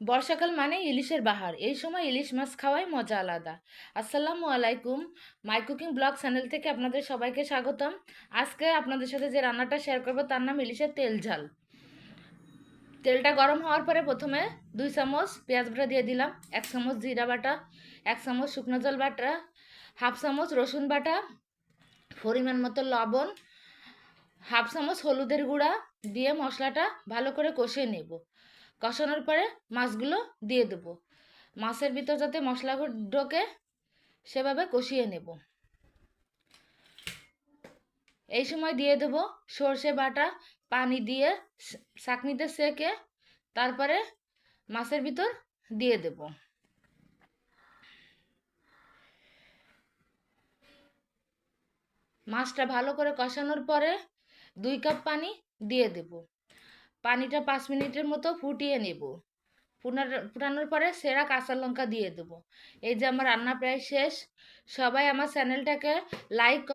বর্ষাকাল মানে ইলিশের বাহার। এই সময় ইলিশ মাছ খাওয়াই মজা আলাদা। আসসালামু আলাইকুম। মাই কুকিং ব্লগ চ্যানেল থেকে আপনাদের সবাইকে স্বাগতম। আজকে আপনাদের সাথে যে রান্নাটা শেয়ার করব তার নাম ইলিশের তেল ঝাল। তেলটা গরম হওয়ার পরে প্রথমে 2 চামচ পেঁয়াজ বাটা দিয়ে দিলাম, 1 চামচ জিরা বাটা, 1 চামচ শুকনো জল বাটা, 1/2 চামচ রসুন বাটা, পরিমাণ মতো লবণ, 1/2 চামচ হলুদের গুঁড়া দিয়ে মশলাটা ভালো করে কষিয়ে নেব। কষানোর পরে মাছগুলো দিয়ে দেব। মাছের ভিতর যাতে মশলা ঢোকে সেভাবে কষিয়ে নেব। এই সময় দিয়ে দেব সর্ষে বাটা, পানি দিয়ে ছাঁকনিতে সেকে তারপরে মাছের ভিতর দিয়ে দেব। মাছটা ভালো করে কষানোর পরে 2 কাপ পানি দিয়ে দেব। পানিটা 5 মিনিটের মতো ফুটিয়ে নেব। ফুটানোর পরে সেরা কাঁচা লঙ্কা দিয়ে দেবো। এই যে আমার রান্না প্রায় শেষ। সবাই আমার চ্যানেলটাকে লাইক